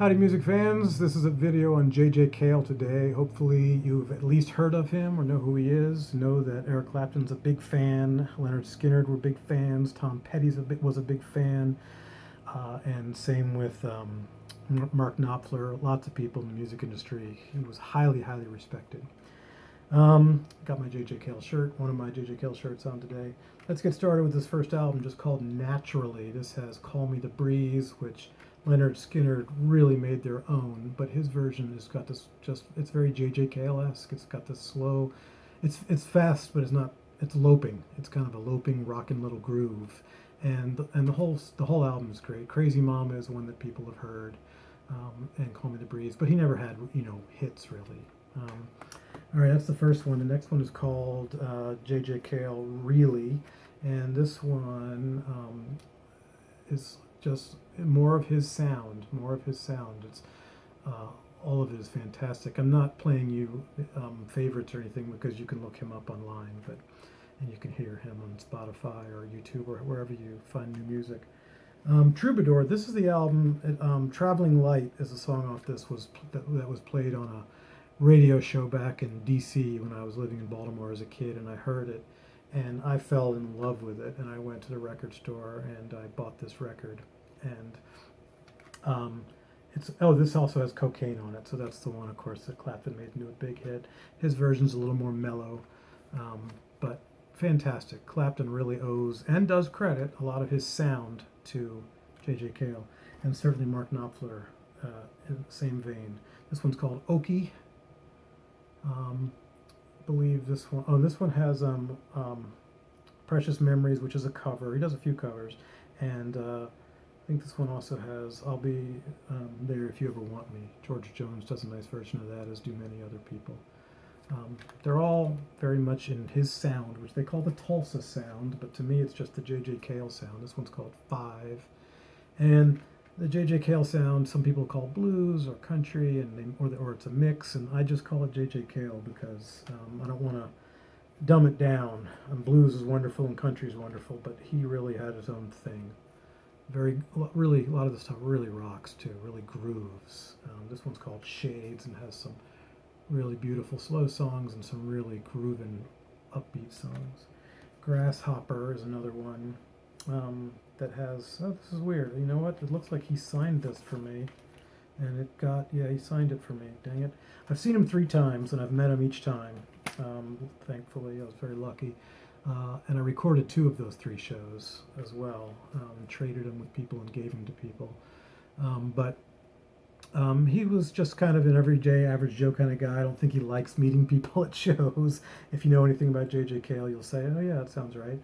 Howdy music fans, this is a video on J.J. Cale today. Hopefully you've at least heard of him or know who he is. Know that Eric Clapton's a big fan, Lynyrd Skynyrd were big fans, Tom Petty was a big fan, and same with Mark Knopfler, lots of people in the music industry. He was highly, highly respected. Got my J.J. Cale shirt, one of my J.J. Cale shirts on today. Let's get started with this first album just called Naturally. This has Call Me the Breeze, which Lynyrd Skynyrd really made their own, but his version has got this it's very J.J. Cale-esque. It's got this slow, it's fast, but it's loping. It's kind of a loping, rockin' little groove. And the whole album is great. Crazy Mama is one that people have heard, and Call Me the Breeze, but he never had, hits really. All right, that's the first one. The next one is called J.J. Cale Really, and this one is just more of his sound. It's all of it is fantastic. I'm not playing you favorites or anything because you can look him up online, and you can hear him on Spotify or YouTube or wherever you find new music. Troubadour. This is the album. Travelin Light is a song off this that was played on a radio show back in D.C. when I was living in Baltimore as a kid, and I heard it, and I fell in love with it, and I went to the record store and I bought this record, and this also has Cocaine on it, so that's the one, of course, that Clapton made into a big hit. His version's a little more mellow, but fantastic. Clapton really owes and does credit a lot of his sound to J.J. Cale, and certainly Mark Knopfler in the same vein. This one's called Okie. Believe this one. Oh, this one has Precious Memories, which is a cover. He does a few covers, and I think this one also has I'll Be There If You Ever Want Me. George Jones does a nice version of that, as do many other people. They're all very much in his sound, which they call the Tulsa sound, but to me it's just the J.J. Cale sound. This one's called Five, and the J.J. Cale sound, some people call blues or country, or it's a mix, and I just call it J.J. Cale because I don't want to dumb it down. Blues is wonderful and country is wonderful, but he really had his own thing. Really, a lot of the stuff really rocks too, really grooves. This one's called Shades and has some really beautiful slow songs and some really grooving upbeat songs. Grasshopper is another one. That has, this is weird, you know what, it looks like he signed this for me, and he signed it for me, dang it. I've seen him 3 times, and I've met him each time, thankfully. I was very lucky, and I recorded 2 of those 3 shows as well, traded them with people and gave them to people, but he was just kind of an everyday, average Joe kind of guy. I don't think he likes meeting people at shows. If you know anything about J.J. Cale, you'll say, oh yeah, that sounds right.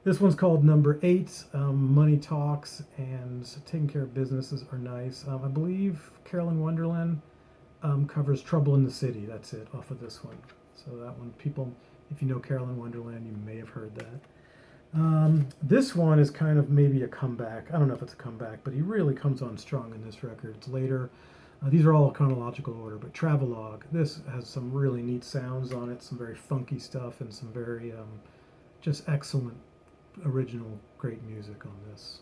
This one's called Number 8, Money Talks, and Taking Care of Businesses are nice. I believe Carolyn Wonderland covers Trouble in the City. That's it, off of this one. So that one, people, if you know Carolyn Wonderland, you may have heard that. This one is kind of maybe a comeback. I don't know if it's a comeback, but he really comes on strong in this record. It's later. These are all chronological order, but Travelogue, this has some really neat sounds on it, some very funky stuff, and some very just excellent original great music on this.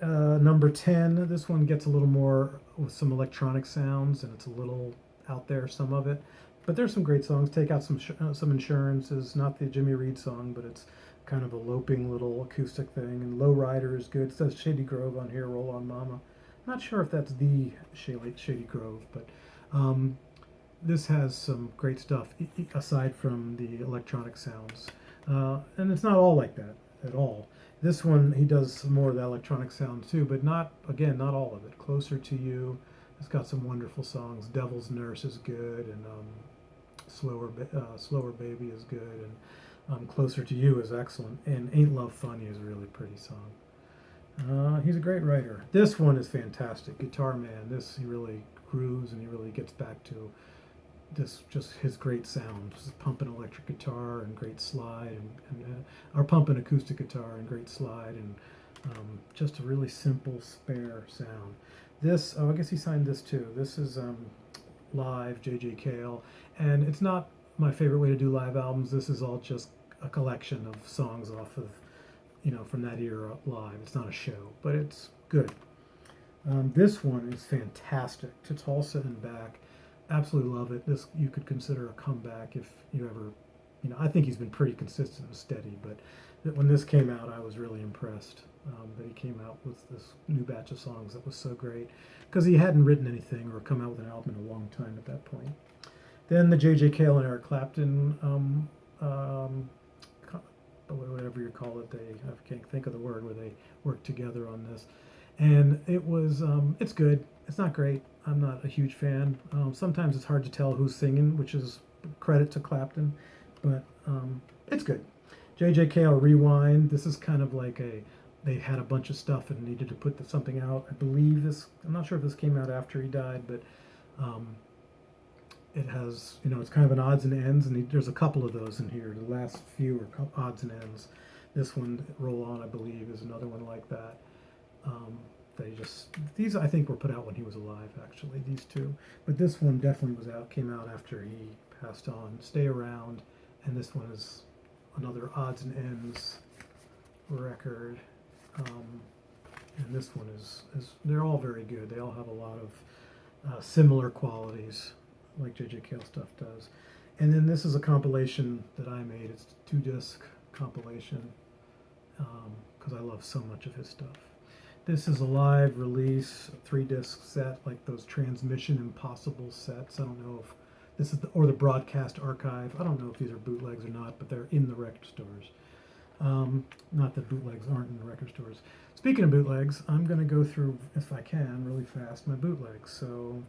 Number 10, this one gets a little more with some electronic sounds, and it's a little out there, some of it, but there's some great songs. Take Out Some Insurance is not the Jimmy Reed song, but it's kind of a loping little acoustic thing, and Low Rider is good. It says Shady Grove on here, Roll On Mama. Not sure if that's the Shady Grove, but this has some great stuff aside from the electronic sounds. And it's not all like that at all. This one, he does some more of the electronic sound too, but not all of it. Closer to You, it's got some wonderful songs. Devil's Nurse is good, and Slower Baby is good, and Closer to You is excellent, and Ain't Love Funny is a really pretty song. He's a great writer. This one is fantastic. Guitar Man, he really grooves, and he really gets back to just his great sound, just pumping electric guitar and great slide, or pumping acoustic guitar and great slide, and just a really simple, spare sound. This, I guess he signed this too. This is live J.J. Cale, and it's not my favorite way to do live albums. This is all just a collection of songs off of, from that era live. It's not a show, but it's good. This one is fantastic. To Tulsa and back, absolutely love it. This you could consider a comeback if you ever, I think he's been pretty consistent and steady. But when this came out, I was really impressed that he came out with this new batch of songs that was so great because he hadn't written anything or come out with an album in a long time at that point. Then the J.J. Cale and Eric Clapton, whatever you call it, I can't think of the word where they worked together on this. And it was, it's good. It's not great. I'm not a huge fan. Sometimes it's hard to tell who's singing, which is credit to Clapton, but it's good. J.J. Cale Rewind. This is kind of like they had a bunch of stuff and needed to put something out. I believe I'm not sure if this came out after he died, but it has, it's kind of an odds and ends, and there's a couple of those in here. The last few are odds and ends. This one, Roll On, I believe, is another one like that. These I think were put out when he was alive, actually, these two. But this one definitely came out after he passed on. Stay Around, and this one is another odds and ends record. And this one is they're all very good. They all have a lot of similar qualities, like J.J. Cale stuff does. And then this is a compilation that I made. It's a 2-disc compilation because I love so much of his stuff. This is a live release, a 3-disc set, like those Transmission Impossible sets. I don't know if this is or the Broadcast Archive. I don't know if these are bootlegs or not, but they're in the record stores. Not that bootlegs aren't in the record stores. Speaking of bootlegs, I'm going to go through, if I can, really fast, my bootlegs. So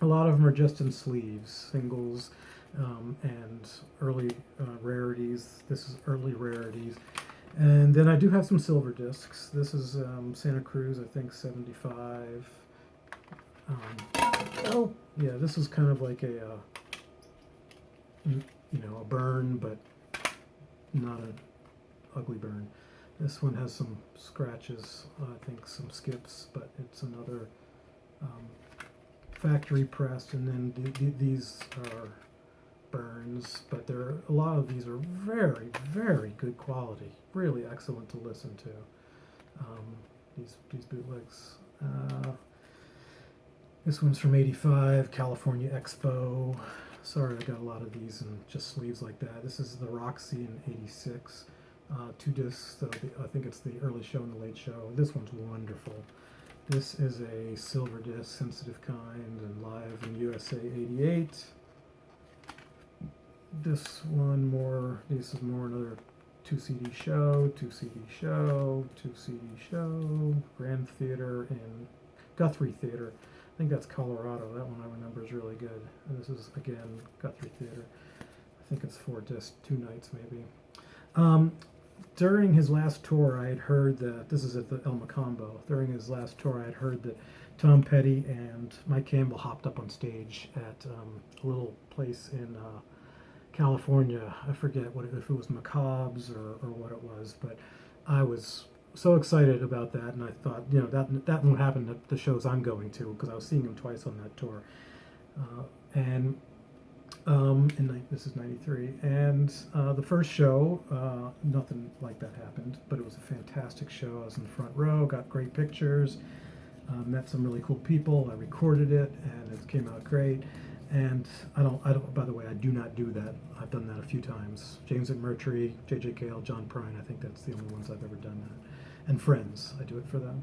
a lot of them are just in sleeves, singles, and early rarities. This is early rarities. And then I do have some silver discs. This is Santa Cruz, I think 75. Yeah, this is kind of like a burn, but not an ugly burn. This one has some scratches, I think some skips, but it's another factory pressed. And then these are burns, but a lot of these are very, very good quality, really excellent to listen to. These bootlegs. This one's from '85, California Expo. Sorry, I got a lot of these in just sleeves like that. This is the Roxy in '86. 2 discs. I think it's the early show and the late show. This one's wonderful. This is a silver disc, Sensitive Kind, and live in USA '88. This is more another 2 CD show, 2 CD show, 2 CD show, Grand Theater in Guthrie Theater. I think that's Colorado. That one I remember is really good. And this is, again, Guthrie Theater. I think it's 4 discs, 2 nights maybe. During his last tour, I had heard that, this is at the El Macombo, during his last tour, I had heard that Tom Petty and Mike Campbell hopped up on stage at a little place in California. I forget if it was Macabre's or what it was, but I was so excited about that, and I thought, that won't happen at the shows I'm going to, because I was seeing him twice on that tour. This is '93, and the first show, nothing like that happened, but it was a fantastic show. I was in the front row, got great pictures, met some really cool people. I recorded it, and it came out great. And I don't. By the way, I do not do that. I've done that a few times. James McMurtry, J.J. Cale, John Prine. I think that's the only ones I've ever done that. And friends, I do it for them.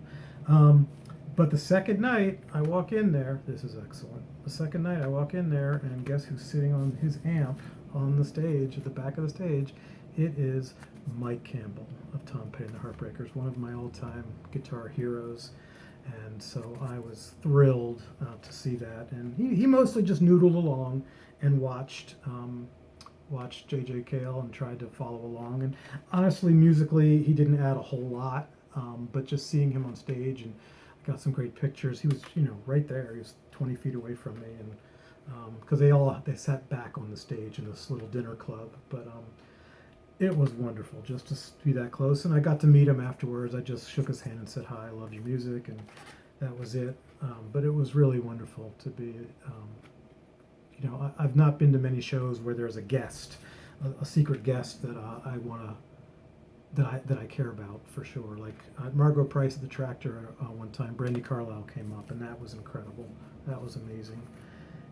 But the second night I walk in there, this is excellent. The second night I walk in there, and guess who's sitting on his amp on the stage, at the back of the stage? It is Mike Campbell of Tom Petty and the Heartbreakers, one of my all-time guitar heroes. And so I was thrilled to see that. And he mostly just noodled along and watched J.J. Cale and tried to follow along. And honestly, musically, he didn't add a whole lot, but just seeing him on stage, and I got some great pictures. He was, right there. He was 20 feet away from me, and because they sat back on the stage in this little dinner club. But it was wonderful just to be that close, and I got to meet him afterwards. I just shook his hand and said, "Hi, I love your music," and that was it. But it was really wonderful to be, I've not been to many shows where there's a guest, a secret guest that I want to that I care about for sure. Like Margot Price at the Tractor one time, Brandi Carlile came up, and that was incredible. That was amazing.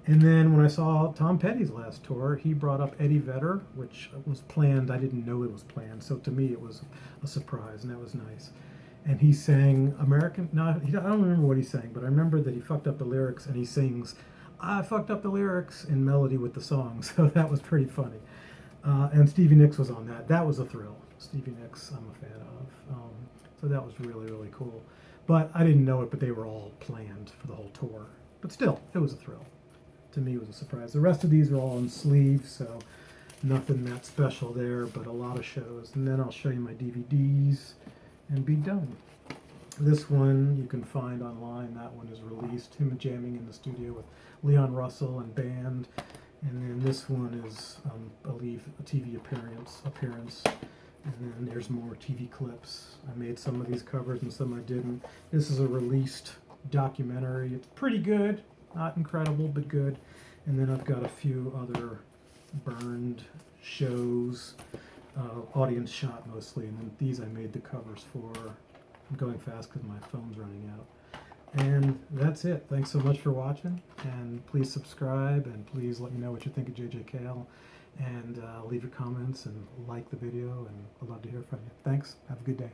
And then when I saw Tom Petty's last tour, he brought up Eddie Vedder, which was planned. I didn't know it was planned, so to me it was a surprise, and that was nice. And he sang American. No, I don't remember what he sang, but I remember that he fucked up the lyrics, and he sings, "I fucked up the lyrics" in melody with the song. So that was pretty funny. And Stevie Nicks was on that. That was a thrill. Stevie Nicks, I'm a fan of. So that was really, really cool. But I didn't know it, but they were all planned for the whole tour. But still, it was a thrill. To me, it was a surprise. The rest of these are all on sleeves, so nothing that special there, but a lot of shows. And then I'll show you my DVDs and be done. This one you can find online. That one is released. Him jamming in the studio with Leon Russell and band. And then this one is, I believe, a TV appearance. And then there's more TV clips. I made some of these covers and some I didn't. This is a released documentary. It's pretty good. Not incredible, but good. And then I've got a few other burned shows, audience shot mostly. And then these I made the covers for. I'm going fast because my phone's running out. And that's it. Thanks so much for watching. And please subscribe, and please let me know what you think of JJ Cale. And leave your comments and like the video, and I'd love to hear from you. Thanks. Have a good day.